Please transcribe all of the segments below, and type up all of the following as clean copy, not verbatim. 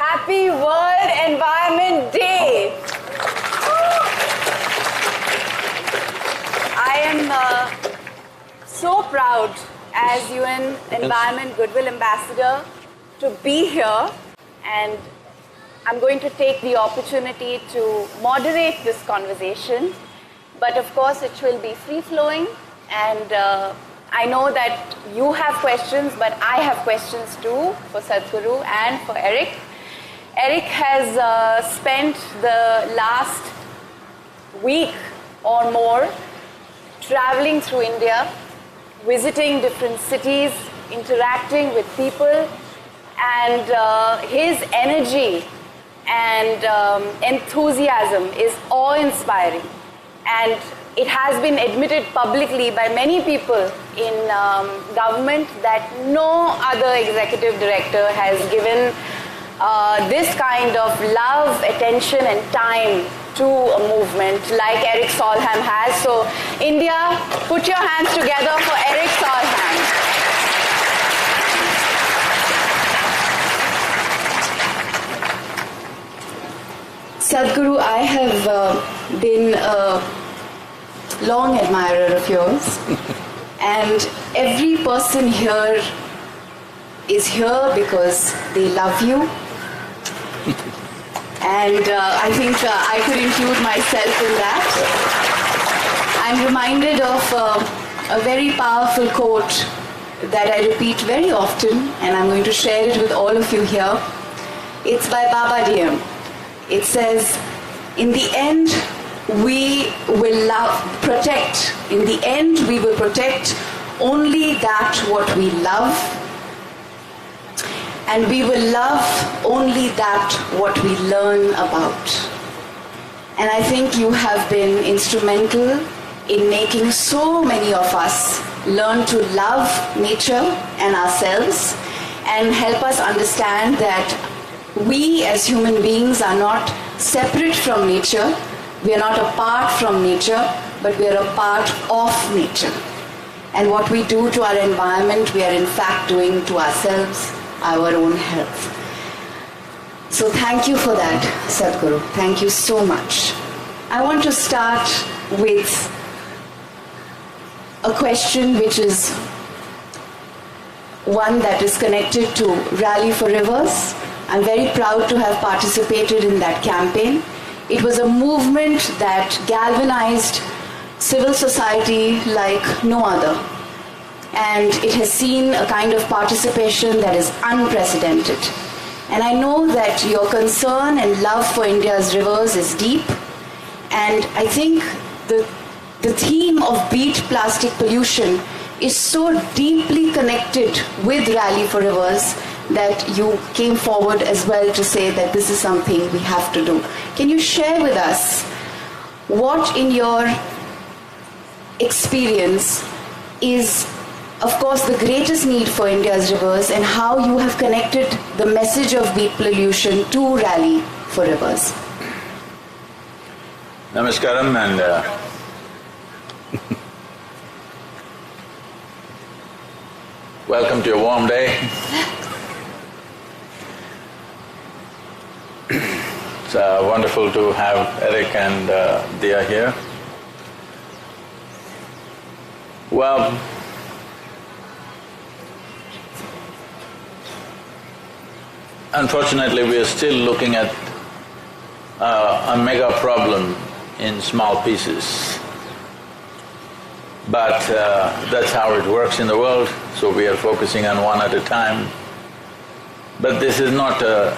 Happy World Environment Day! I am so proud as UN Environment Goodwill Ambassador to be here, and I'm going to take the opportunity to moderate this conversation, but of course it will be free-flowing, and I know that you have questions, but I have questions too for Sadhguru and for Erik. Erik has spent the last week or more traveling through India, visiting different cities, interacting with people, and his energy and enthusiasm is awe-inspiring. And it has been admitted publicly by many people in government that no other executive director has given this kind of love, attention and time to a movement like Erik Solheim has. So India, put your hands together for Erik Solheim. Sadhguru, I have been a long admirer of yours, and every person here is here because they love you, and I think I could include myself in that. I'm reminded of a very powerful quote that I repeat very often, and I'm going to share it with all of you here. It's by Baba Diem. It says, in the end, we will protect. In the end, we will protect only that what we love, and we will love only that what we learn about. And I think you have been instrumental in making so many of us learn to love nature and ourselves, and help us understand that we as human beings are not separate from nature. We are not apart from nature, but we are a part of nature. And what we do to our environment, we are in fact doing to ourselves, our own health. So thank you for that, Sadhguru. Thank you so much. I want to start with a question which is one that is connected to Rally for Rivers. I'm very proud to have participated in that campaign. It was a movement that galvanized civil society like no other. And it has seen a kind of participation that is unprecedented. And I know that your concern and love for India's rivers is deep. And I think the theme of beat plastic pollution is so deeply connected with Rally for Rivers that you came forward as well to say that this is something we have to do. Can you share with us what in your experience is, of course, the greatest need for India's rivers, and how you have connected the message of beat pollution to Rally for Rivers? Namaskaram, and welcome to a warm day. It's wonderful to have Erik and Dia here. Well, unfortunately we are still looking at a mega problem in small pieces. But that's how it works in the world, so we are focusing on one at a time. But this is not a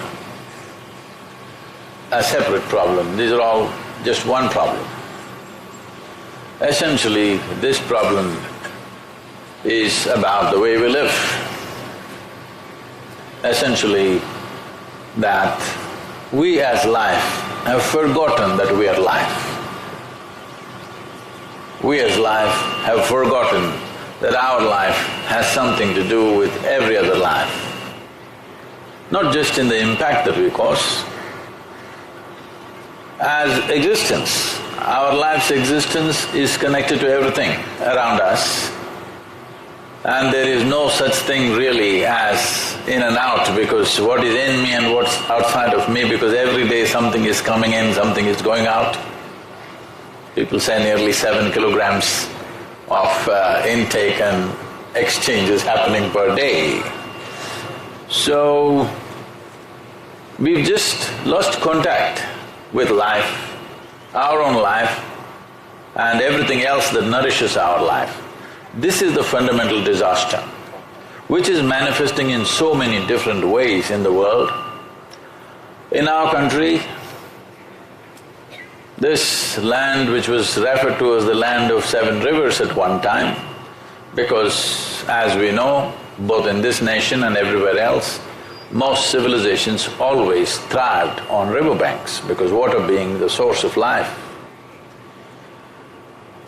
separate problem, these are all just one problem. Essentially, this problem is about the way we live. Essentially, that we as life have forgotten that we are life. We as life have forgotten that our life has something to do with every other life. Not just in the impact that we cause. As existence, our life's existence is connected to everything around us, and there is no such thing really as in and out, because what is in me and what's outside of me, because every day something is coming in, something is going out. People say nearly 7 kilograms of intake and exchange is happening per day. So, we've just lost contact with life, our own life, and everything else that nourishes our life. This is the fundamental disaster, which is manifesting in so many different ways in the world. In our country, this land which was referred to as the land of 7 rivers at one time, because as we know, both in this nation and everywhere else, most civilizations always thrived on riverbanks, because water being the source of life.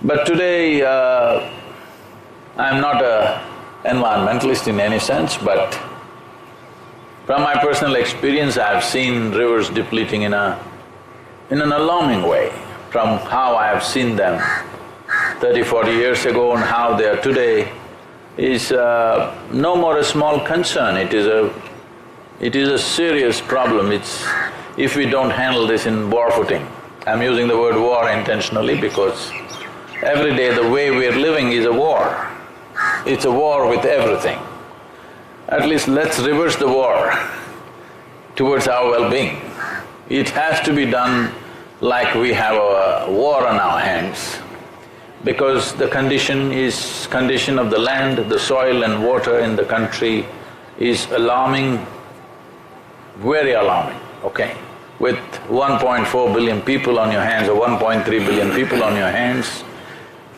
But today, I'm not an environmentalist in any sense, but from my personal experience, I've seen rivers depleting in an alarming way from how I have seen them 30–40 years ago and how they are today is no more a small concern. It is a serious problem. If we don't handle this in war footing. I'm using the word war intentionally because every day the way we're living is a war. It's a war with everything. At least let's reverse the war towards our well-being. It has to be done like we have a war on our hands, because the condition of the land, the soil and water in the country is alarming, very alarming, okay? With 1.4 billion people on your hands or 1.3 billion people on your hands,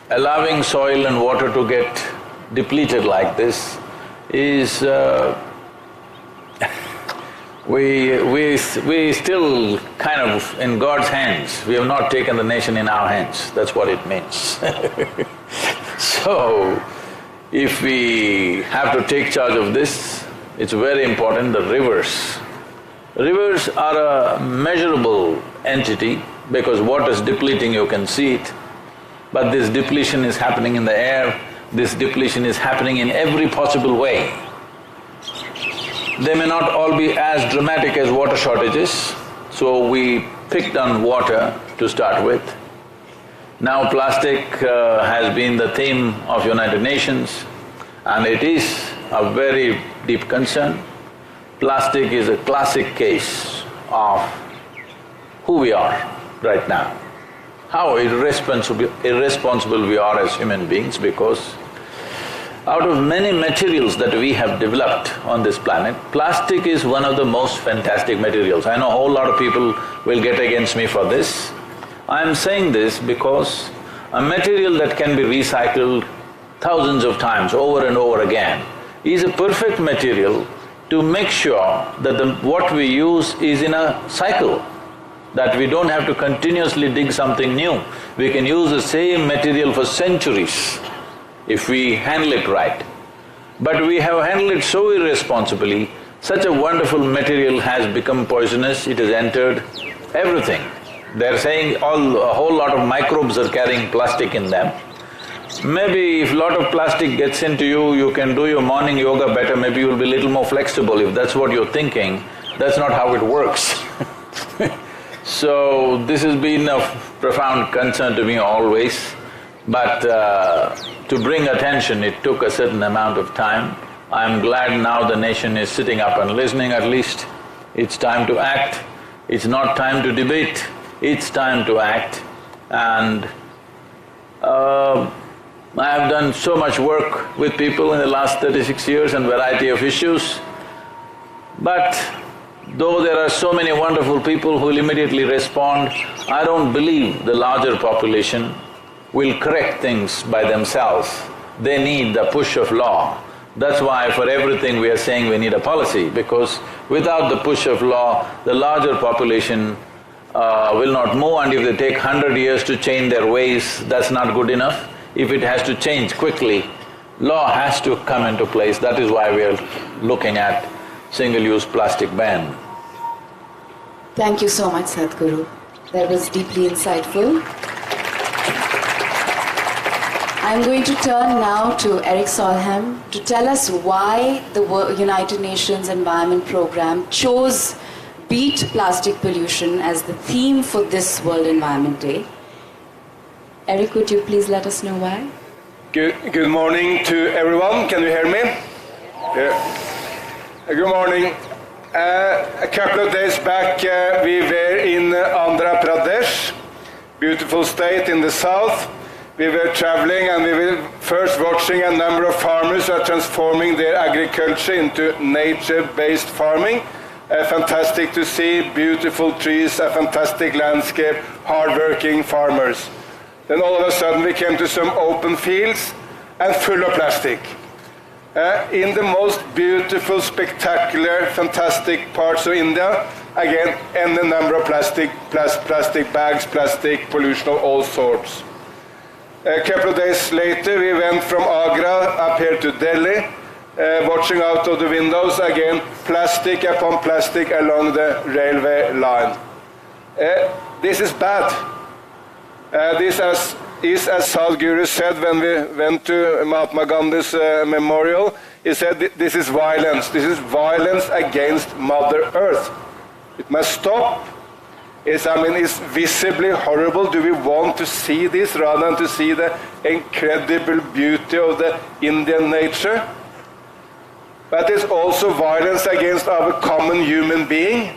allowing soil and water to get depleted like this is… we still kind of in God's hands. We have not taken the nation in our hands, that's what it means. So, if we have to take charge of this, it's very important that rivers are a measurable entity, because water is depleting, you can see it. But this depletion is happening in the air, this depletion is happening in every possible way. They may not all be as dramatic as water shortages, so we picked on water to start with. Now plastic has been the theme of United Nations, and it is a very deep concern. Plastic is a classic case of who we are right now, how irresponsible we are as human beings, because out of many materials that we have developed on this planet, plastic is one of the most fantastic materials. I know a whole lot of people will get against me for this. I am saying this because a material that can be recycled thousands of times over and over again is a perfect material to make sure that what we use is in a cycle, that we don't have to continuously dig something new. We can use the same material for centuries if we handle it right. But we have handled it so irresponsibly, such a wonderful material has become poisonous, it has entered everything. They're saying a whole lot of microbes are carrying plastic in them. Maybe if a lot of plastic gets into you, you can do your morning yoga better, maybe you'll be a little more flexible. If that's what you're thinking, that's not how it works. So, this has been of profound concern to me always, but to bring attention, it took a certain amount of time. I'm glad now the nation is sitting up and listening at least. It's time to act, it's not time to debate, it's time to act. And I have done so much work with people in the last 36 years on variety of issues, but though there are so many wonderful people who will immediately respond, I don't believe the larger population will correct things by themselves. They need the push of law. That's why for everything we are saying we need a policy, because without the push of law, the larger population will not move, and if they take 100 years to change their ways, that's not good enough. If it has to change quickly, law has to come into place. That is why we are looking at single-use plastic ban. Thank you so much, Sadhguru. That was deeply insightful. I'm going to turn now to Erik Solheim to tell us why the United Nations Environment Programme chose Beat Plastic Pollution as the theme for this World Environment Day. Erik, would you please let us know why? Good morning to everyone. Can you hear me? Yeah. Good morning. A couple of days back we were in Andhra Pradesh, beautiful state in the south. We were traveling and we were first watching a number of farmers who are transforming their agriculture into nature-based farming. Fantastic to see, beautiful trees, a fantastic landscape, hard-working farmers. Then all of a sudden we came to some open fields and full of plastic. In the most beautiful, spectacular, fantastic parts of India, again, and the number of plastic bags, plastic pollution of all sorts. A couple of days later, we went from Agra up here to Delhi, watching out of the windows, again, plastic upon plastic along the railway line. This is bad. This is, as Sadhguru said when we went to Mahatma Gandhi's memorial, he said this is violence. This is violence against Mother Earth. It must stop. It's visibly horrible. Do we want to see this rather than to see the incredible beauty of the Indian nature? But it's also violence against our common human being.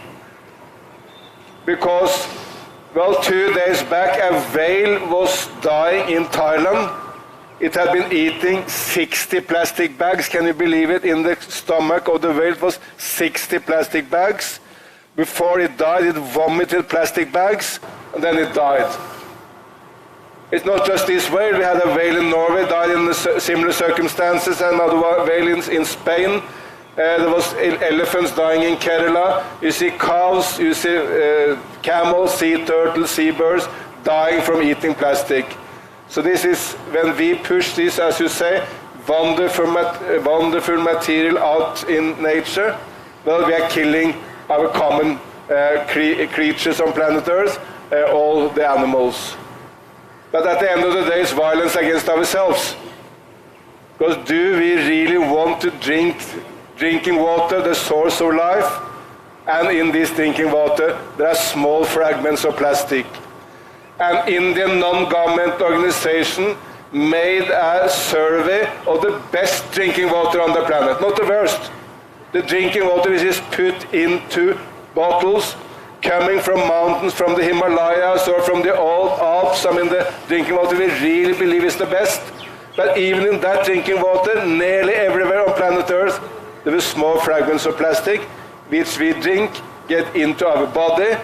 Because, well, 2 days back a whale was dying in Thailand. It had been eating 60 plastic bags. Can you believe it? In the stomach of the whale was 60 plastic bags. Before it died, it vomited plastic bags, and then it died. It's not just this whale. We had a whale in Norway, died in similar circumstances, another whale in Spain. There was elephants dying in Kerala. You see cows, you see camels, sea turtles, seabirds dying from eating plastic. So this is, when we push this, as you say, wonderful material out in nature, well, we are killing our common creatures on planet Earth, all the animals. But at the end of the day, it's violence against ourselves. Because do we really want to drinking water, the source of life? And in this drinking water, there are small fragments of plastic. An Indian non-government organization made a survey of the best drinking water on the planet, not the worst. The drinking water which is put into bottles coming from mountains, from the Himalayas or from the old Alps. The drinking water we really believe is the best. But even in that drinking water, nearly everywhere on planet Earth, there are small fragments of plastic which we drink, get into our body.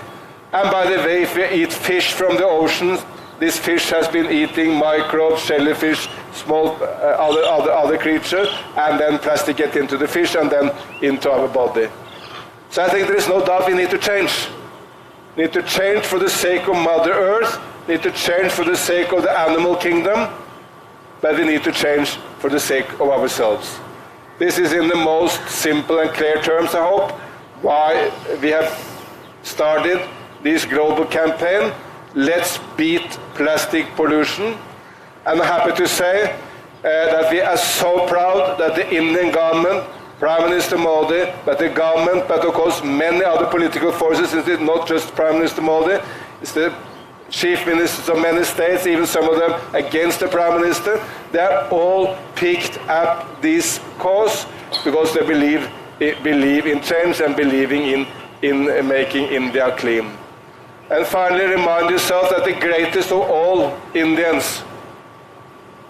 And by the way, if we eat fish from the oceans, this fish has been eating microbes, jellyfish, small other creatures, and then plastic gets into the fish and then into our body. So I think there is no doubt we need to change. We need to change for the sake of Mother Earth, we need to change for the sake of the animal kingdom, but we need to change for the sake of ourselves. This is in the most simple and clear terms, I hope, why we have started this global campaign. Let's beat plastic pollution. And I'm happy to say that we are so proud that the Indian government, Prime Minister Modi, but the government, but of course many other political forces, it's not just Prime Minister Modi, it's the chief ministers of many states, even some of them against the Prime Minister, they are all picked up this cause because they believe in change and believing in making India clean. And finally, remind yourself that the greatest of all Indians,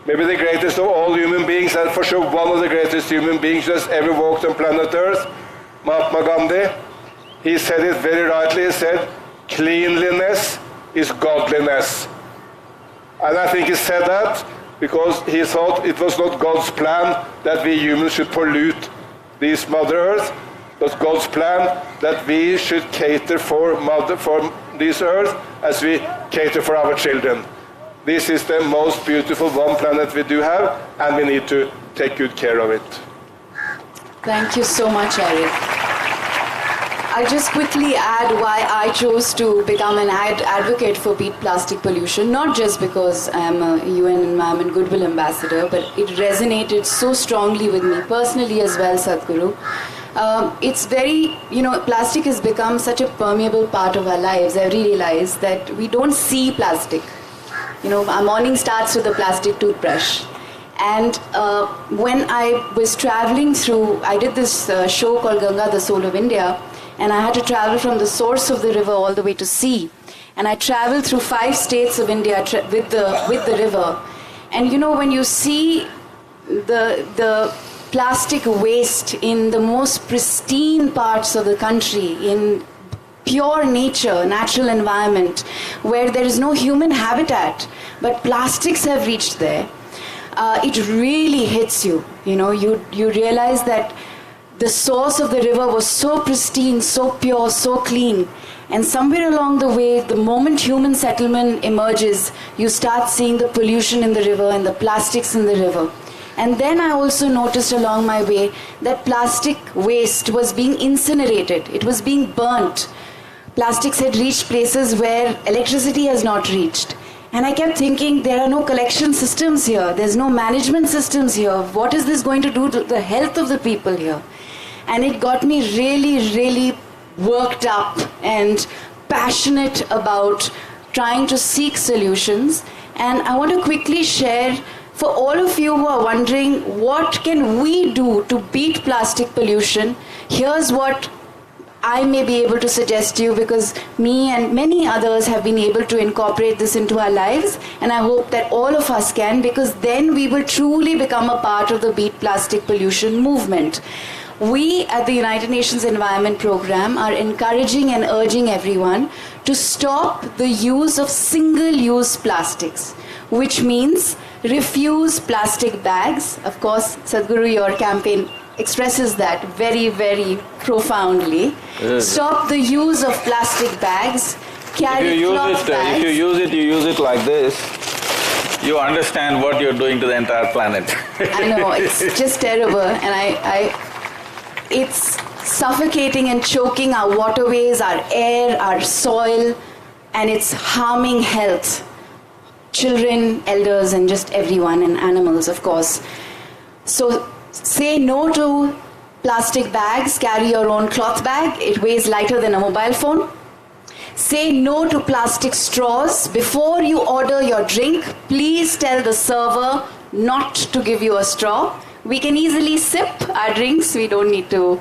maybe the greatest of all human beings, and for sure one of the greatest human beings who has ever walked on planet Earth, Mahatma Gandhi, he said it very rightly. He said, cleanliness is godliness. And I think he said that because he thought it was not God's plan that we humans should pollute this Mother Earth. It was God's plan that we should cater for this earth as we cater for our children. This is the most beautiful one planet we do have, and we need to take good care of it. Thank you so much, Erik. I'll just quickly add why I chose to become an advocate for beat plastic pollution, not just because I'm a UN Environment Goodwill Ambassador, but it resonated so strongly with me personally as well, Sadhguru. It's very, plastic has become such a permeable part of our lives, everyday lives, that we don't see plastic. Our morning starts with a plastic toothbrush. And when I was traveling through, I did this show called Ganga, the Soul of India, and I had to travel from the source of the river all the way to sea. And I traveled through 5 states of India with the river. And when you see the plastic waste in the most pristine parts of the country, in pure nature, natural environment, where there is no human habitat, but plastics have reached there, it really hits you. You realize that the source of the river was so pristine, so pure, so clean. And somewhere along the way, the moment human settlement emerges, you start seeing the pollution in the river and the plastics in the river. And then I also noticed along my way that plastic waste was being incinerated. It was being burnt. Plastics had reached places where electricity has not reached. And I kept thinking, there are no collection systems here. There's no management systems here. What is this going to do to the health of the people here? And it got me really, really worked up and passionate about trying to seek solutions. And I want to quickly share, for all of you who are wondering, what can we do to beat plastic pollution? Here's what I may be able to suggest to you, because me and many others have been able to incorporate this into our lives, and I hope that all of us can, because then we will truly become a part of the Beat Plastic Pollution movement. We at the United Nations Environment Programme are encouraging and urging everyone to stop the use of single-use plastics, which means refuse plastic bags. Of course, Sadhguru, your campaign expresses that very, very profoundly. Yes. Stop the use of plastic bags. Carry cloth bags. If you use it like this, you understand what you're doing to the entire planet. I know, it's just terrible, and it's suffocating and choking our waterways, our air, our soil, and it's harming health. Children, elders, and just everyone, and animals, of course. So say no to plastic bags, carry your own cloth bag, it weighs lighter than a mobile phone. Say no to plastic straws. Before you order your drink, please tell the server not to give you a straw. We can easily sip our drinks, we don't need to,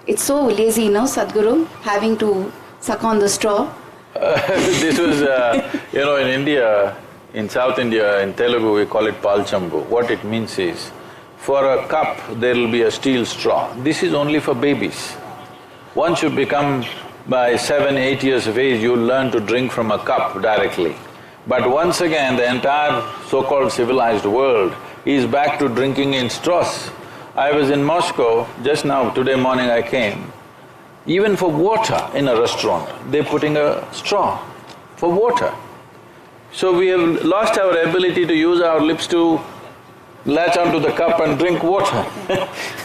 it's so lazy, Sadhguru, having to suck on the straw. This was, in India, in South India, in Telugu, we call it palchambu. What it means is, for a cup, there will be a steel straw. This is only for babies. Once you become, by 7, 8 years of age, you'll learn to drink from a cup directly. But once again, the entire so-called civilized world is back to drinking in straws. I was in Moscow, just now, today morning I came. Even for water in a restaurant, they're putting a straw for water. So we have lost our ability to use our lips to latch onto the cup and drink water.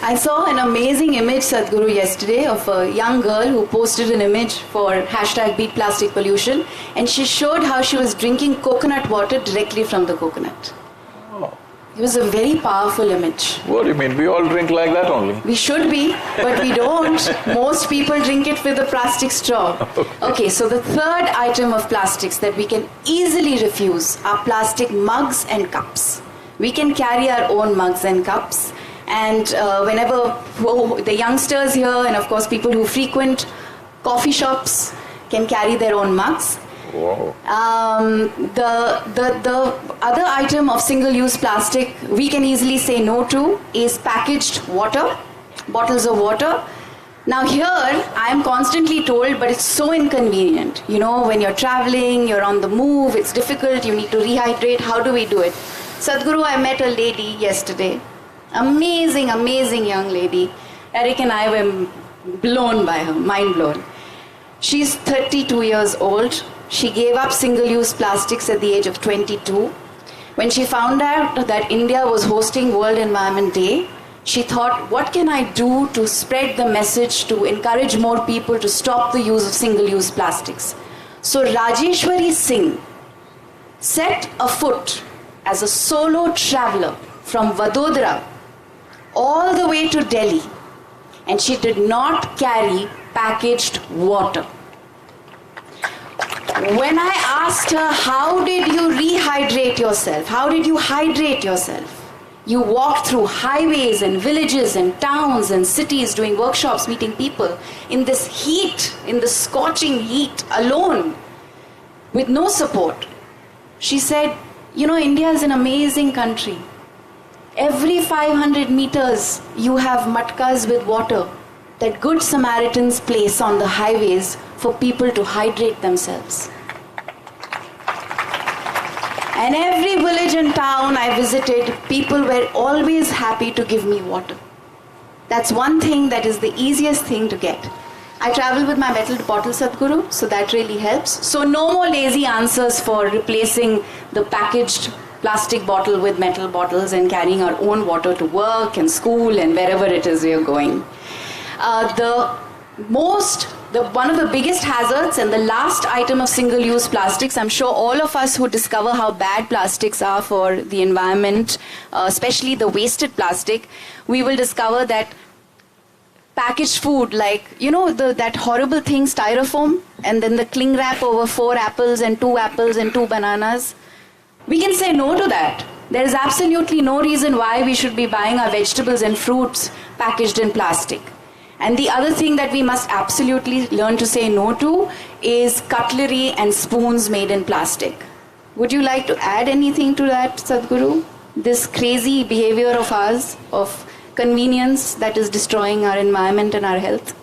I saw an amazing image, Sadhguru, yesterday of a young girl who posted an image for #BeatPlasticPollution, and she showed how she was drinking coconut water directly from the coconut. Oh. It was a very powerful image. What do you mean? We all drink like that only. We should be, but we don't. Most people drink it with a plastic straw. Okay, so the third item of plastics that we can easily refuse are plastic mugs and cups. We can carry our own mugs and cups, and whenever the youngsters here, and of course people who frequent coffee shops, can carry their own mugs. Wow. The other item of single-use plastic we can easily say no to is packaged water, bottles of water. Now here, I am constantly told, but it's so inconvenient. When you're traveling, you're on the move, it's difficult, you need to rehydrate, how do we do it? Sadhguru, I met a lady yesterday, amazing, amazing young lady. Erik and I were blown by her, mind blown. She's 32 years old. She gave up single-use plastics at the age of 22. When she found out that India was hosting World Environment Day, she thought, what can I do to spread the message, to encourage more people to stop the use of single-use plastics? So Rajeshwari Singh set afoot as a solo traveler from Vadodara all the way to Delhi, and she did not carry packaged water. When I asked her, how did you rehydrate yourself? How did you hydrate yourself? You walked through highways and villages and towns and cities doing workshops, meeting people in this heat, in the scorching heat, alone, with no support. She said, you know, India is an amazing country. Every 500 meters, you have matkas with water that good Samaritans place on the highways for people to hydrate themselves. And every village and town I visited, people were always happy to give me water. That's one thing that is the easiest thing to get. I travel with my metal bottle, Sadhguru, so that really helps. So no more lazy answers for replacing the packaged plastic bottle with metal bottles and carrying our own water to work and school and wherever it is we are going. One of the biggest hazards and the last item of single-use plastics, I'm sure all of us who discover how bad plastics are for the environment, especially the wasted plastic, we will discover that packaged food, like, you know, that horrible thing, styrofoam, and then the cling wrap over 4 apples and 2 bananas, we can say no to that. There is absolutely no reason why we should be buying our vegetables and fruits packaged in plastic. And the other thing that we must absolutely learn to say no to is cutlery and spoons made in plastic. Would you like to add anything to that, Sadhguru? This crazy behavior of ours, of convenience that is destroying our environment and our health?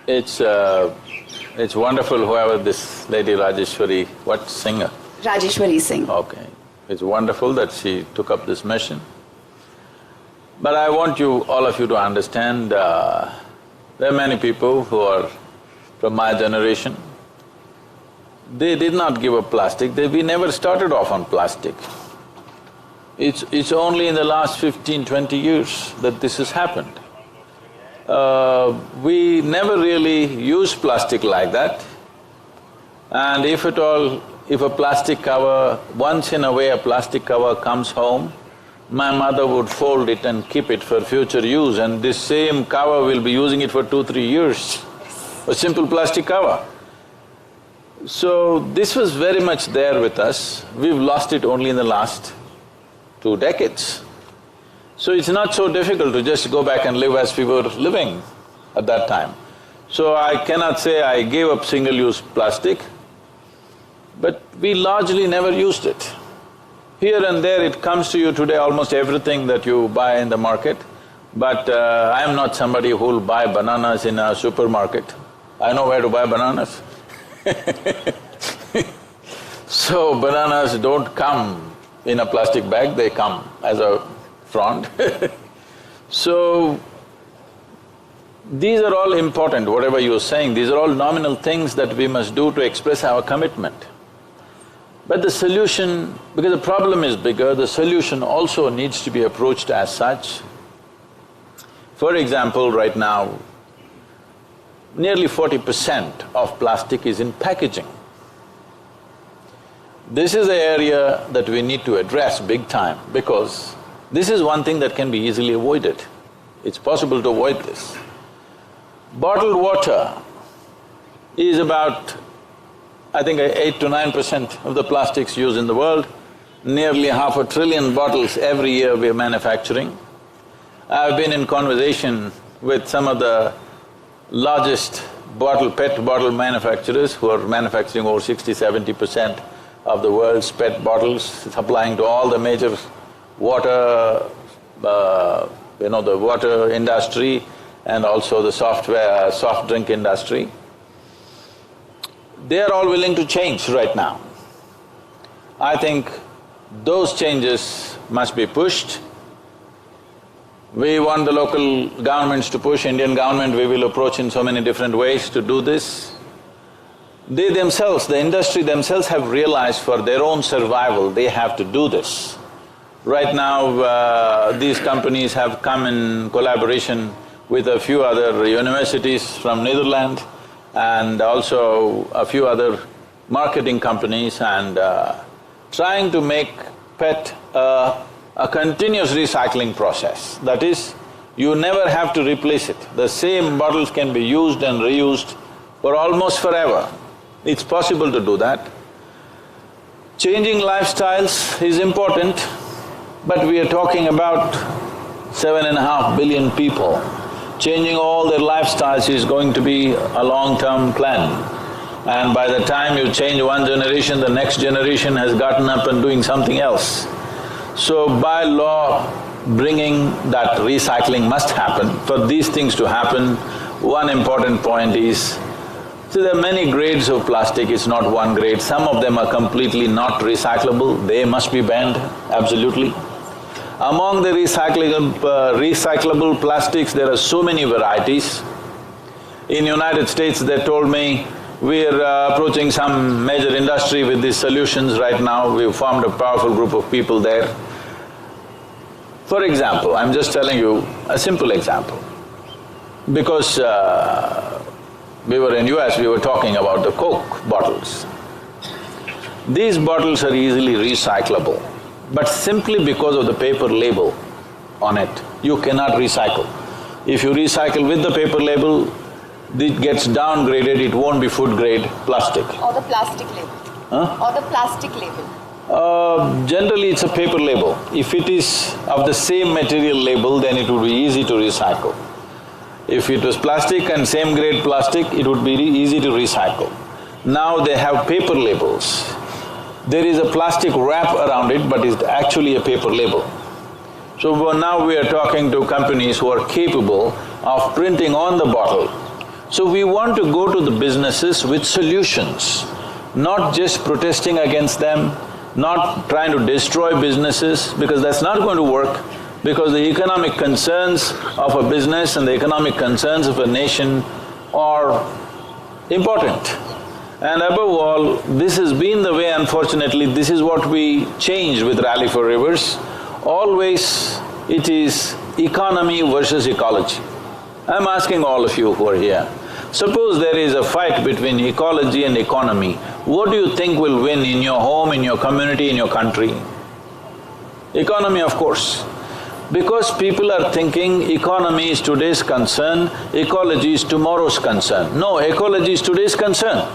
It's wonderful, whoever this lady Rajeshwari, what singer? Rajeshwari Singh. Okay. It's wonderful that she took up this mission. But I want all of you to understand, there are many people who are from my generation. They did not give up plastic, we never started off on plastic. It's only in the last 15-20 years that this has happened. We never really used plastic like that. And if at all, if a plastic cover, once in a way a plastic cover comes home, my mother would fold it and keep it for future use, and this same cover will be using it for 2-3 years, a simple plastic cover. So this was very much there with us. We've lost it only in the last 2 decades. So it's not so difficult to just go back and live as we were living at that time. So I cannot say I gave up single-use plastic, but we largely never used it. Here and there it comes to you today, almost everything that you buy in the market, but I am not somebody who'll buy bananas in a supermarket. I know where to buy bananas. So bananas don't come in a plastic bag, they come as a frond. So these are all important, whatever you're saying, these are all nominal things that we must do to express our commitment. But the solution, because the problem is bigger, the solution also needs to be approached as such. For example, right now, nearly 40% of plastic is in packaging. This is the area that we need to address big time, because this is one thing that can be easily avoided. It's possible to avoid this. Bottled water is about, I think, 8 to 9% of the plastics used in the world. Nearly 500 billion bottles every year we are manufacturing. I've been in conversation with some of the largest PET bottle manufacturers who are manufacturing over 60-70% of the world's PET bottles, supplying to all the major water, the water industry and also the soft drink industry. They are all willing to change right now. I think those changes must be pushed. We want the local governments to push, Indian government we will approach in so many different ways to do this. They themselves, the industry themselves have realized for their own survival, they have to do this. Right now, these companies have come in collaboration with a few other universities from Netherlands and also a few other marketing companies and trying to make PET a continuous recycling process. That is, you never have to replace it. The same bottles can be used and reused for almost forever. It's possible to do that. Changing lifestyles is important, but we are talking about 7.5 billion people. Changing all their lifestyles is going to be a long-term plan. And by the time you change one generation, the next generation has gotten up and doing something else. So by law, bringing that recycling must happen. For these things to happen, one important point is, see, there are many grades of plastic, it's not one grade. Some of them are completely not recyclable, they must be banned, absolutely. Among the recyclable plastics, there are so many varieties. In United States, they told me, we're approaching some major industry with these solutions right now, we've formed a powerful group of people there. For example, I'm just telling you a simple example. Because we were in US, we were talking about the Coke bottles. These bottles are easily recyclable, but simply because of the paper label on it, you cannot recycle. If you recycle with the paper label, it gets downgraded, it won't be food grade plastic. Or the plastic label. Huh? Or the plastic label. Generally it's a paper label. If it is of the same material label, then it would be easy to recycle. If it was plastic and same grade plastic, it would be easy to recycle. Now they have paper labels. There is a plastic wrap around it, but it's actually a paper label. So now we are talking to companies who are capable of printing on the bottle. So we want to go to the businesses with solutions, not just protesting against them, not trying to destroy businesses, because that's not going to work, because the economic concerns of a business and the economic concerns of a nation are important. And above all, this has been the way, unfortunately, this is what we changed with Rally for Rivers. Always it is economy versus ecology. I'm asking all of you who are here, suppose there is a fight between ecology and economy, what do you think will win in your home, in your community, in your country? Economy, of course. Because people are thinking economy is today's concern, ecology is tomorrow's concern. No, ecology is today's concern.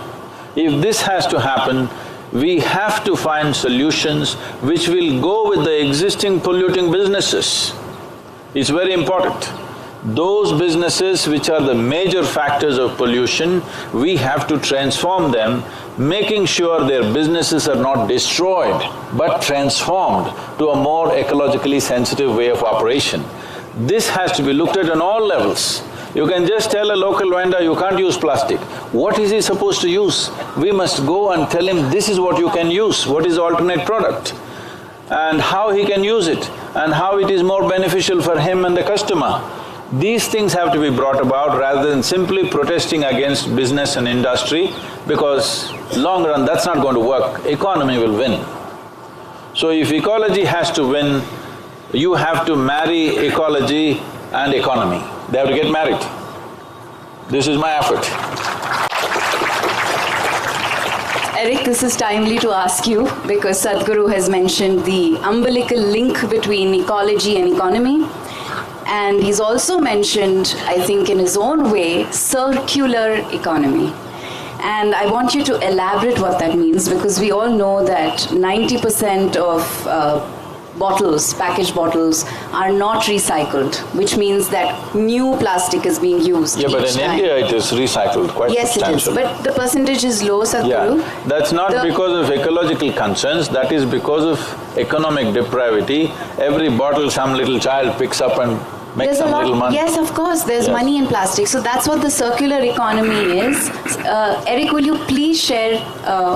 If this has to happen, we have to find solutions which will go with the existing polluting businesses. It's very important. Those businesses which are the major factors of pollution, we have to transform them, making sure their businesses are not destroyed, but transformed to a more ecologically sensitive way of operation. This has to be looked at on all levels. You can just tell a local vendor, you can't use plastic. What is he supposed to use? We must go and tell him, this is what you can use, what is the alternate product, and how he can use it, and how it is more beneficial for him and the customer. These things have to be brought about rather than simply protesting against business and industry, because long run that's not going to work, economy will win. So if ecology has to win, you have to marry ecology and economy. They have to get married. This is my effort. Erik, this is timely to ask you because Sadhguru has mentioned the umbilical link between ecology and economy. And he's also mentioned, I think in his own way, circular economy. And I want you to elaborate what that means, because we all know that 90% of bottles, packaged bottles, are not recycled, which means that new plastic is being used. Yeah, but in India it is recycled quite substantially. Yes, it is, but the percentage is low, Sadhguru. Yeah, that's not because of ecological concerns, that is because of economic depravity. Every bottle some little child picks up and makes some little money. Yes, of course, there's money in plastic. So that's what the circular economy is. Erik, will you please share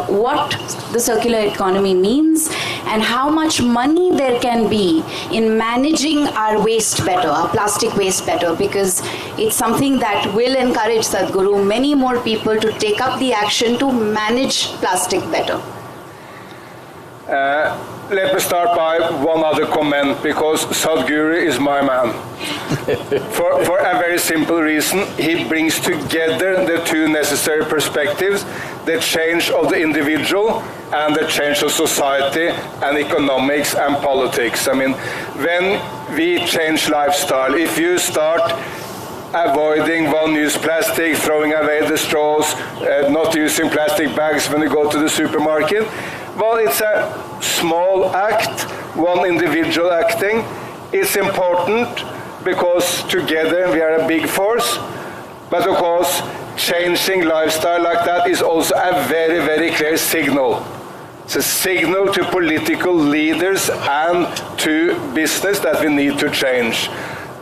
what the circular economy means and how much money there can be in managing our waste better, our plastic waste better, because it's something that will encourage, Sadhguru, many more people to take up the action to manage plastic better. let me start by one other comment, because Sadhguru is my man. For a very simple reason, he brings together the two necessary perspectives, the change of the individual and the change of society and economics and politics. I mean, when we change lifestyle, if you start avoiding one-use plastic, throwing away the straws, not using plastic bags when you go to the supermarket, well, it's a small act, one individual acting. It's important because together we are a big force, but of course changing lifestyle like that is also a very, very clear signal. It's a signal to political leaders and to business that we need to change.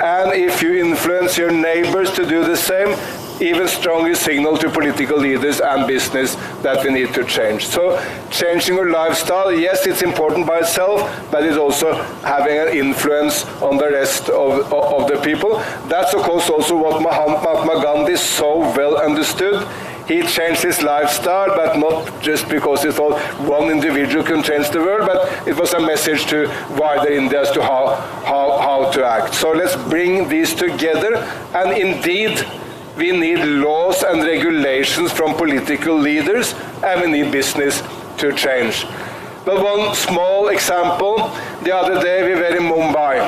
And if you influence your neighbors to do the same, even stronger signal to political leaders and business that we need to change. So changing your lifestyle, yes, it's important by itself, but it's also having an influence on the rest of the people. That's of course also what Mahatma Gandhi so well understood. He changed his lifestyle, but not just because he thought one individual can change the world, but it was a message to wider India as to how to act. So let's bring these together, and indeed, we need laws and regulations from political leaders, and we need business to change. But one small example, the other day we were in Mumbai,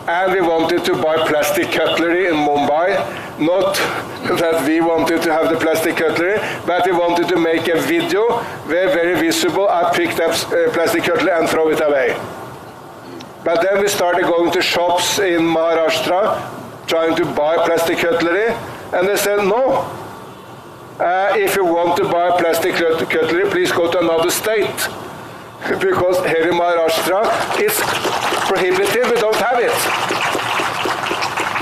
and we wanted to buy plastic cutlery in Mumbai. Not that we wanted to have the plastic cutlery, but we wanted to make a video where very visible I picked up plastic cutlery and throw it away. But then we started going to shops in Maharashtra, trying to buy plastic cutlery, and they said, no, if you want to buy plastic cutlery, please go to another state. Because here in Maharashtra, it's prohibited, we don't have it.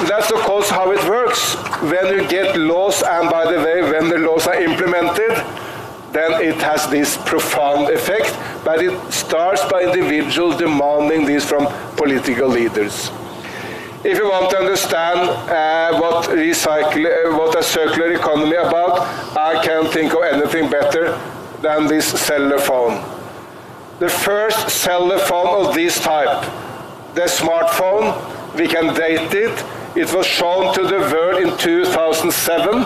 That's of course how it works. When you get laws, and by the way, when the laws are implemented, then it has this profound effect, but it starts by individuals demanding this from political leaders. If you want to understand what a circular economy about, I can't think of anything better than this cellular phone. The first cellular phone of this type, the smartphone, we can date it. It was shown to the world in 2007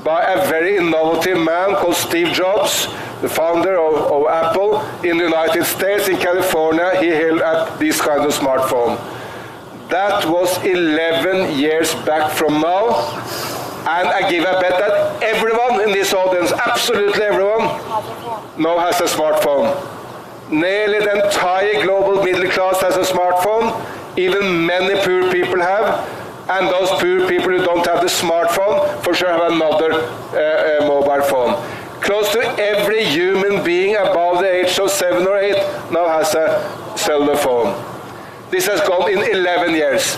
by a very innovative man called Steve Jobs, the founder of Apple in the United States. In California, he held up this kind of smartphone. That was 11 years back from now, and I give a bet that everyone in this audience, absolutely everyone, now has a smartphone. Nearly the entire global middle class has a smartphone, even many poor people have, and those poor people who don't have the smartphone for sure have another mobile phone. Close to every human being above the age of 7 or 8 now has a cellular phone. This has gone in 11 years.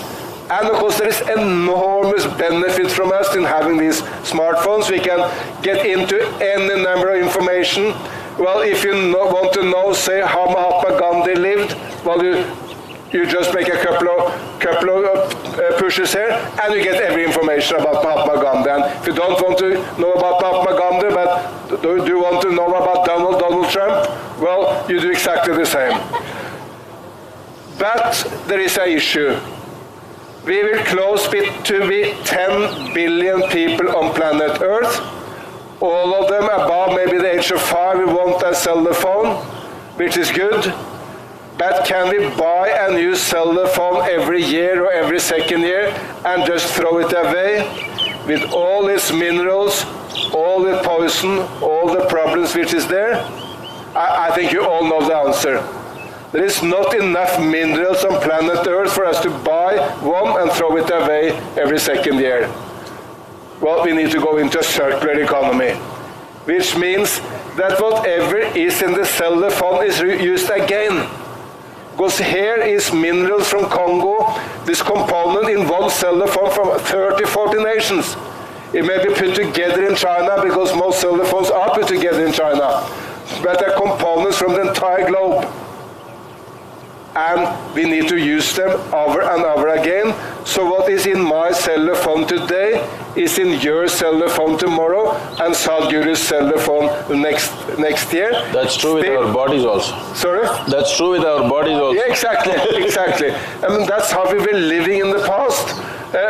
And of course there is enormous benefit from us in having these smartphones. We can get into any number of information. Well, if you want to know, say, how Mahatma Gandhi lived, well, you just make a couple of pushes here, and you get every information about Mahatma Gandhi. And if you don't want to know about Mahatma Gandhi, but do you want to know about Donald Trump? Well, you do exactly the same. But there is an issue. We will close to be 10 billion people on planet Earth. All of them above maybe the age of 5 will want a cellular phone, which is good. But can we buy a new cellular phone every year or every second year and just throw it away with all its minerals, all the poison, all the problems which is there? I think you all know the answer. There is not enough minerals on planet Earth for us to buy one and throw it away every second year. Well, we need to go into a circular economy, which means that whatever is in the cellular phone is used again. Because here is minerals from Congo, this component in one cellular phone from 30, 40 nations. It may be put together in China because most cellular phones are put together in China. But they're components from the entire globe. And we need to use them over and over again. So what is in my cellular phone phone today is in your cellular phone tomorrow and Sadhguru's cellular phone next year. That's true with our bodies also. Sorry? That's true with our bodies also. Yeah, exactly, exactly. I mean, that's how we were living in the past.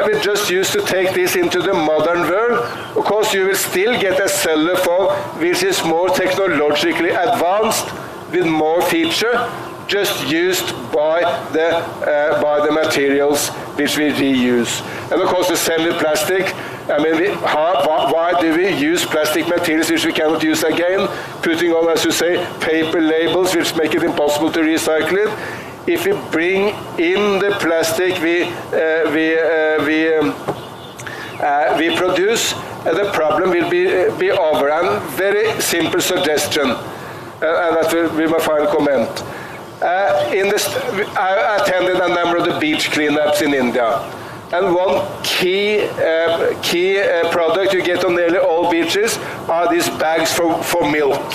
We just used to take this into the modern world. Of course, you will still get a cellular phone which is more technologically advanced with more feature, just used by the materials which we reuse. And of course, the semi-plastic. I mean, why do we use plastic materials which we cannot use again? Putting on, as you say, paper labels which make it impossible to recycle it. If we bring in the plastic we produce, the problem will be over. And very simple suggestion, and that will be my final comment. I attended a number of the beach cleanups in India, and one key product you get on nearly all beaches are these bags for milk.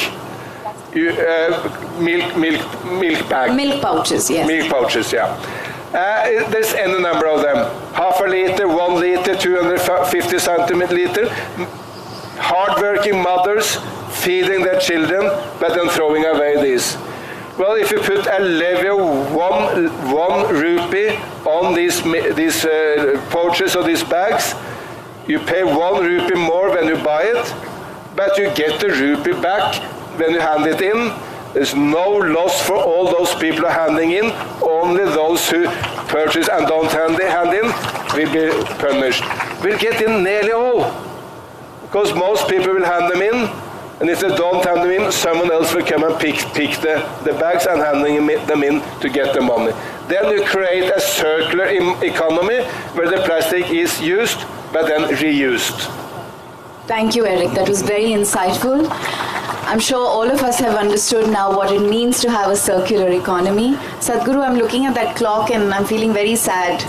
Milk bags. Milk pouches, yes. Milk pouches, yeah. There's any number of them. Half a liter, 1 liter, 250 centiliter. Hard-working mothers feeding their children, but then throwing away these. Well, if you put a levy of one rupee on these pouches or these bags, you pay 1 rupee more when you buy it, but you get the rupee back when you hand it in. There's no loss for all those people who are handing in. Only those who purchase and don't hand in will be punished. We'll get in nearly all, because most people will hand them in, and if they don't hand them in, someone else will come and pick the bags and handing them in to get the money. Then you create a circular economy where the plastic is used but then reused. Thank you, Erik. That was very insightful. I'm sure all of us have understood now what it means to have a circular economy. Sadhguru, I'm looking at that clock and I'm feeling very sad.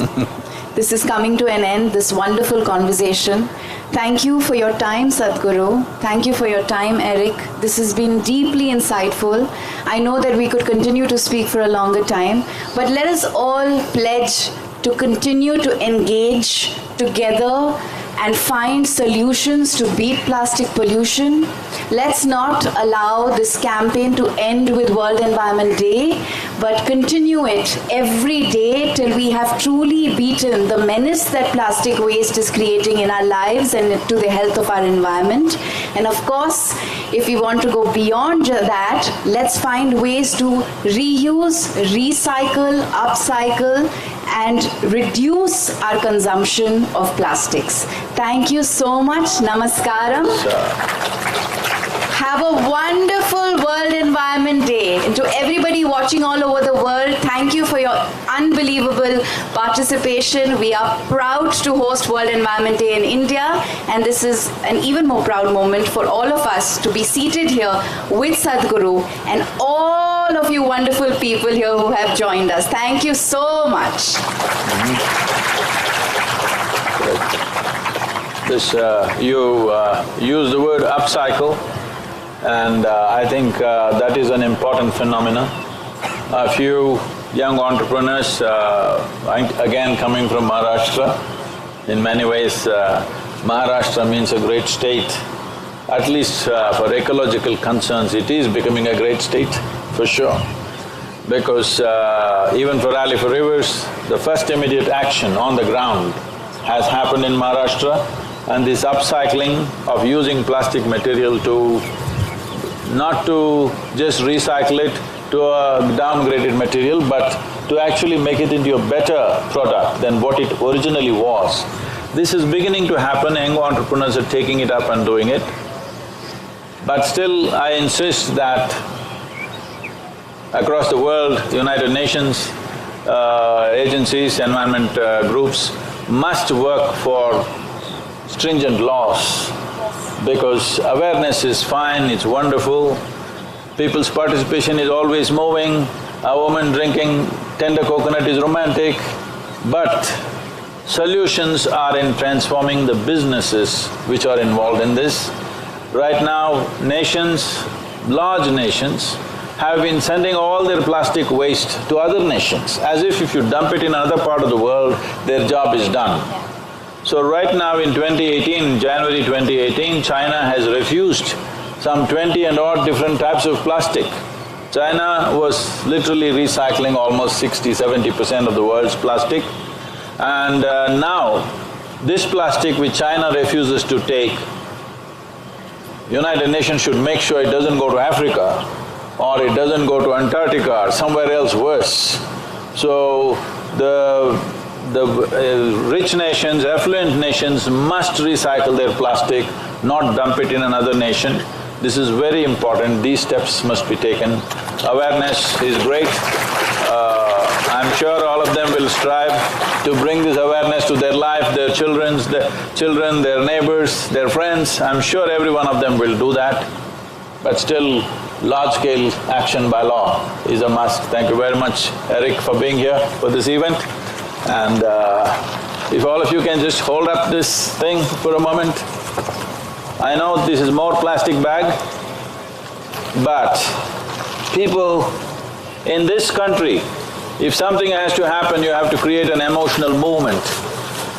This is coming to an end, this wonderful conversation. Thank you for your time, Sadhguru. Thank you for your time, Erik. This has been deeply insightful. I know that we could continue to speak for a longer time, but let us all pledge to continue to engage together and find solutions to beat plastic pollution. Let's not allow this campaign to end with World Environment Day, but continue it every day till we have truly beaten the menace that plastic waste is creating in our lives and to the health of our environment. And of course, if we want to go beyond that, let's find ways to reuse, recycle, upcycle, and reduce our consumption of plastics. Thank you so much. Namaskaram. Have a wonderful World Environment Day. And to everybody watching all over the world, thank you for your unbelievable participation. We are proud to host World Environment Day in India, and this is an even more proud moment for all of us to be seated here with Sadhguru and all of you wonderful people here who have joined us. Thank you so much. You use the word upcycle, and I think that is an important phenomenon. A few young entrepreneurs, again coming from Maharashtra, in many ways Maharashtra means a great state. At least for ecological concerns, it is becoming a great state, for sure. Because even for Rally for Rivers, the first immediate action on the ground has happened in Maharashtra, and this upcycling of using plastic material to not to just recycle it to a downgraded material, but to actually make it into a better product than what it originally was. This is beginning to happen, young entrepreneurs are taking it up and doing it. But still, I insist that across the world, United Nations agencies, environment groups must work for stringent laws, because awareness is fine, it's wonderful, people's participation is always moving, a woman drinking tender coconut is romantic, but solutions are in transforming the businesses which are involved in this. Right now, nations, large nations, have been sending all their plastic waste to other nations, as if you dump it in another part of the world, their job is done. So right now in 2018, January 2018, China has refused some 20 and odd different types of plastic. China was literally recycling almost 60–70% of the world's plastic, and now this plastic which China refuses to take, United Nations should make sure it doesn't go to Africa or it doesn't go to Antarctica or somewhere else worse. So the rich nations, affluent nations must recycle their plastic, not dump it in another nation. This is very important, these steps must be taken. Awareness is great. I'm sure all of them will strive to bring this awareness to their life, their children, their neighbors, their friends. I'm sure every one of them will do that. But still, large-scale action by law is a must. Thank you very much, Erik, for being here for this event. And if all of you can just hold up this thing for a moment. I know this is more plastic bag, but people in this country, if something has to happen, you have to create an emotional movement.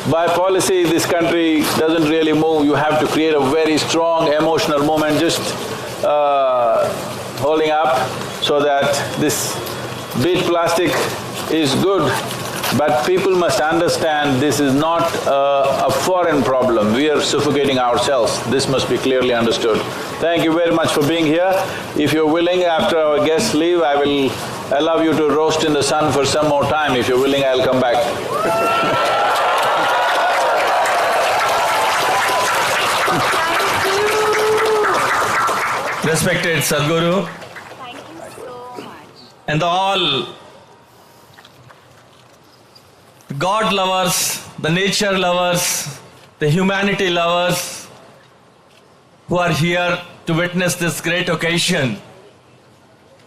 By policy, this country doesn't really move, you have to create a very strong emotional movement, just holding up so that this bit plastic is good. But people must understand this is not a foreign problem, we are suffocating ourselves. This must be clearly understood. Thank you very much for being here. If you're willing, after our guests leave, I will allow you to roast in the sun for some more time. If you're willing, I'll come back. Respected Sadhguru. Thank you so much. And all God lovers, the nature lovers, the humanity lovers who are here to witness this great occasion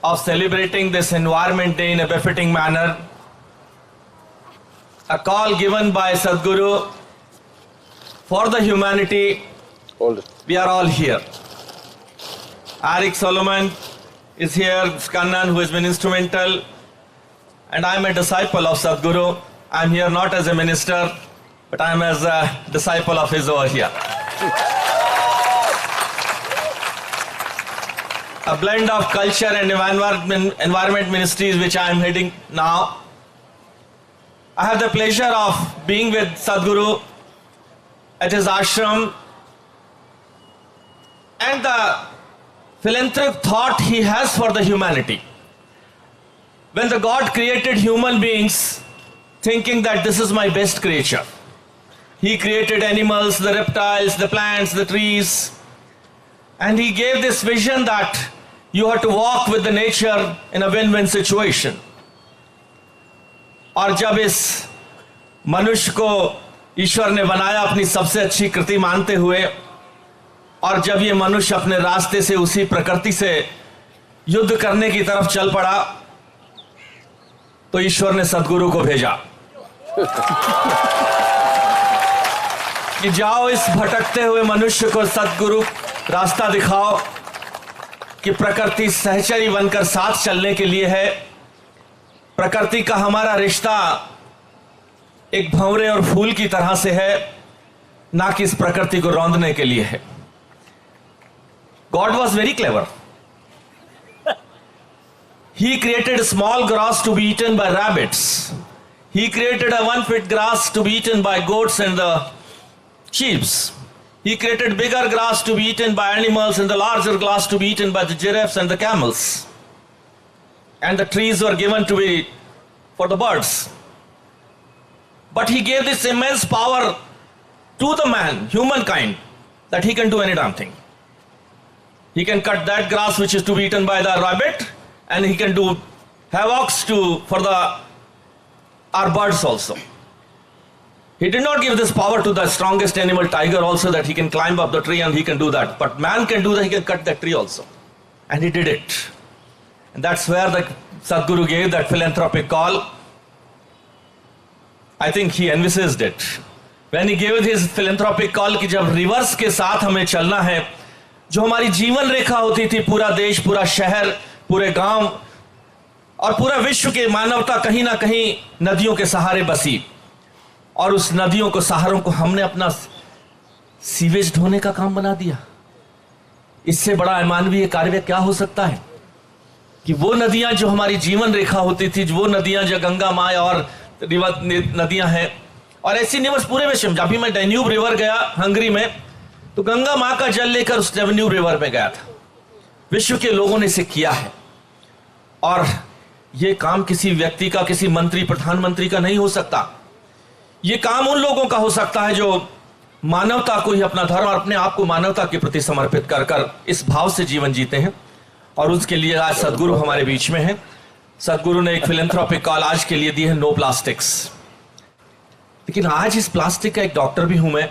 of celebrating this Environment Day in a befitting manner. A call given by Sadhguru for the humanity. We are all here. Erik Solheim is here, Kannan, who has been instrumental, and I am a disciple of Sadhguru. I am here not as a minister, but I am as a disciple of his over here. A blend of culture and environment ministries which I am heading now. I have the pleasure of being with Sadhguru at his ashram, and the philanthropic thought he has for the humanity. When the God created human beings, thinking that this is my best creature. He created animals, the reptiles, the plants, the trees, and he gave this vision that you have to walk with the nature in a win-win situation. और जब इस मनुष्य को ईश्वर ने बनाया अपनी सबसे अच्छी कृति मानते हुए, और जब ये मनुष्य अपने रास्ते से उसी प्रकृति से युद्ध करने की तरफ चल पड़ा, तो ईश्वर ने सद्गुरु को भेजा कि जाओ इस भटकते हुए मनुष्य को सद्गुरु रास्ता दिखाओ कि प्रकृति सहचरी बनकर साथ चलने के लिए है। प्रकृति का हमारा रिश्ता एक भंवरे और फूल की तरह से है, ना कि इस प्रकृति को रौंदने के लिए है। God was very clever. He created small grass to be eaten by rabbits. He created a 1 foot grass to be eaten by goats and the sheep. He created bigger grass to be eaten by animals and the larger grass to be eaten by the giraffes and the camels. And the trees were given to be for the birds. But he gave this immense power to the man, humankind, that he can do any damn thing. He can cut that grass which is to be eaten by the rabbit, and he can do havocs for our birds also. He did not give this power to the strongest animal, tiger, also, that he can climb up the tree and he can do that. But man can do that, he can cut that tree also. And he did it. And that's where the Sadhguru gave that philanthropic call. I think he envisaged it. When he gave his philanthropic call कि जब reverse के साथ हमें चलना है, जो हमारी जीवन रेखा होती थी, पूरा देश, पूरा शहर, पूरे गांव और पूरा विश्व के मानवता कहीं ना कहीं नदियों के सहारे बसी, और उस नदियों को, सहारों को हमने अपना सीवेज ढोने का काम बना दिया। इससे बड़ा अमानवीय कार्य क्या हो सकता है कि वो नदियां जो हमारी जीवन रेखा होती थी, वो नदियां जो गंगा माँ और नदियां हैं, और ऐसी नहीं बस पूरे विश्व में। जब भी मैं डैन्यूब रिवर गया हंगरी में, तो गंगा माँ का जल लेकर उस डैन्यूब रिवर में गया था। विश्व के लोगों ने इसे किया है, और ये काम किसी व्यक्ति का, किसी मंत्री, प्रधानमंत्री का नहीं हो सकता। ये काम उन लोगों का हो सकता है जो मानवता को ही अपना धर्म और अपने आप को मानवता के प्रति समर्पित कर कर इस भाव से जीवन जीते हैं। और उसके लिए आज सदगुरु हमारे बीच में हैं। सदगुरु ने एक फिलैंथ्रोपिक कॉल आज के लिए दी है, नो प्लास्टिक्स। लेकिन आज इस प्लास्टिक का एक डॉक्टर भी हूं मैं,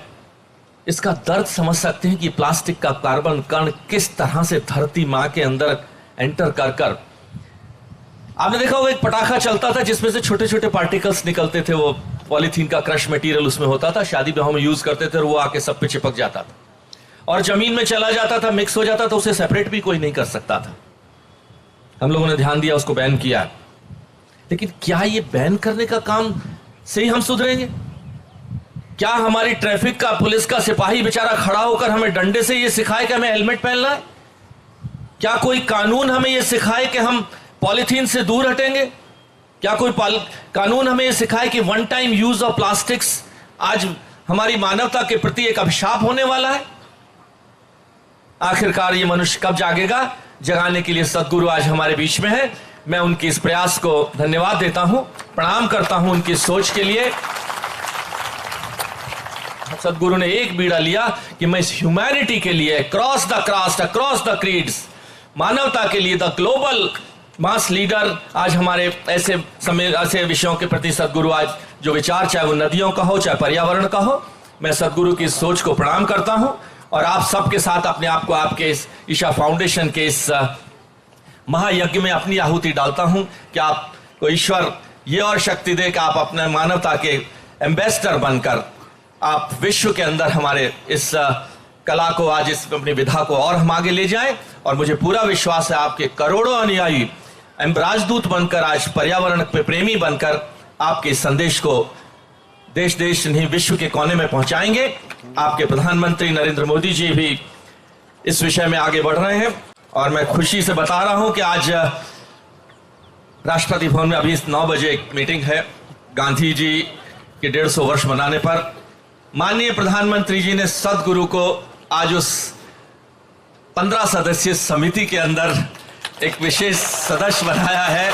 इसका दर्द समझ सकते हैं कि प्लास्टिक का कार्बन कण किस तरह से धरती मां के अंदर एंटर कर कर, आपने देखा होगा एक पटाखा चलता था जिसमें से छोटे छोटे पार्टिकल्स निकलते थे, वो पॉलीथीन का क्रश मटेरियल उसमें होता था, शादी ब्याहों में यूज करते थे, और वो आके सब पे चिपक जाता था और जमीन में चला जाता था, मिक्स हो जाता था, उसे सेपरेट भी कोई नहीं कर सकता था। हम लोगों ने ध्यान दिया, उसको बैन किया। लेकिन क्या ये बैन करने का काम से ही हम सुधरेंगे? क्या हमारी ट्रैफिक का, पुलिस का सिपाही बेचारा खड़ा होकर हमें डंडे से ये सिखाए कि हमें हेलमेट पहनना है? क्या कोई कानून हमें ये सिखाए कि हम पॉलीथीन से दूर हटेंगे? क्या कोई कानून हमें ये सिखाए कि one time use of plastics आज हमारी मानवता के प्रति एक अभिशाप होने वाला है? आखिरकार ये मनुष्य कब जागेगा? जगाने के लिए सदगुरु आज हमारे बीच में है। मैं उनके इस प्रयास को धन्यवाद देता हूं, प्रणाम करता हूं उनकी सोच के लिए। सदगुरु ने एक बीड़ा लिया कि मैं इस ह्यूमैनिटी के लिए, cross the caste, across the creeds, मानवता के लिए द ग्लोबल मास लीडर। आज हमारे ऐसे विषयों के प्रति सदगुरु आज जो विचार, चाहे वो नदियों का हो, चाहे पर्यावरण का हो, मैं सदगुरु की सोच को प्रणाम करता हूं और आप सबके साथ अपने आप को आपके इस ईशा फाउंडेशन के इस महायज्ञ में अपनी आहुति डालता हूं कि आपको ईश्वर ये और शक्ति दे कि आप अपने मानवता के एम्बेसडर बनकर आप विश्व के अंदर हमारे इस कला को, आज इस अपनी विधा को और हम आगे ले जाएं। और मुझे पूरा विश्वास है आपके करोड़ों अनुयायी राजदूत बनकर, आज पर्यावरण पे प्रेमी बनकर आपके इस संदेश को देश देश नहीं विश्व के कोने में पहुंचाएंगे। आपके प्रधानमंत्री नरेंद्र मोदी जी भी इस विषय में आगे बढ़ रहे हैं और मैं खुशी से बता रहा हूं कि आज राष्ट्रपति भवन में अभी 9 बजे एक मीटिंग है गांधी जी के 150 वर्ष मनाने पर। माननीय प्रधानमंत्री जी ने सदगुरु को आज उस 15 सदस्यीय समिति के अंदर एक विशेष सदस्य बनाया है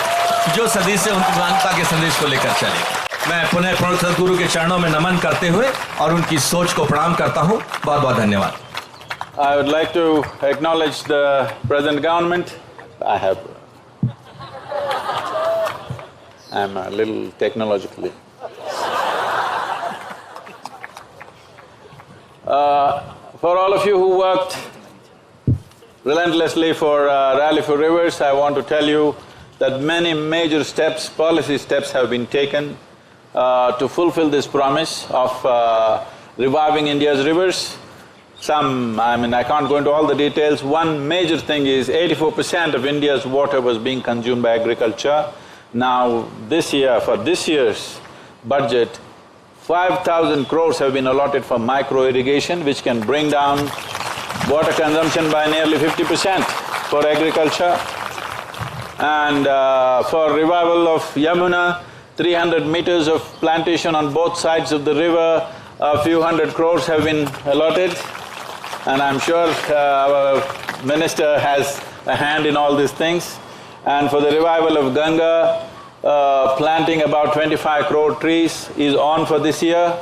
जो सदी से उनकी मानवता के संदेश को लेकर चलेगा। मैं पुनः सदगुरु के चरणों में नमन करते हुए और उनकी सोच को प्रणाम करता हूं। बहुत बहुत धन्यवाद। I would like to acknowledge the present government. I'm a little technologically. For all of you who worked relentlessly for Rally for Rivers, I want to tell you that many major steps, policy steps have been taken to fulfill this promise of reviving India's rivers. I can't go into all the details. One major thing is 84% of India's water was being consumed by agriculture. Now this year, for this year's budget, 5,000 crores have been allotted for micro irrigation, which can bring down water consumption by nearly 50% for agriculture. And for revival of Yamuna, 300 meters of plantation on both sides of the river, a few hundred crores have been allotted. And I'm sure our minister has a hand in all these things. And for the revival of Ganga, planting about 25 crore trees is on for this year.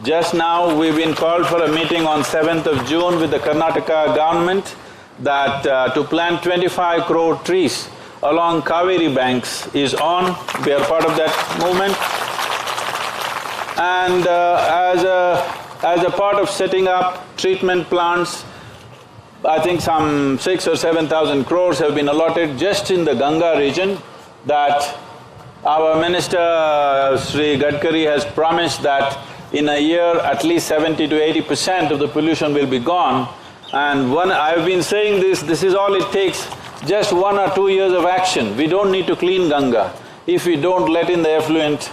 Just now we've been called for a meeting on 7th of June with the Karnataka government that to plant 25 crore trees along Kaveri banks is on. We are part of that movement. And as a part of setting up treatment plants, I think some 6,000 or 7,000 crores have been allotted just in the Ganga region, that our minister Sri Gadkari has promised that in a year at least 70 to 80% of the pollution will be gone. And I've been saying this is all it takes, just 1 or 2 years of action. We don't need to clean Ganga if we don't let in the effluent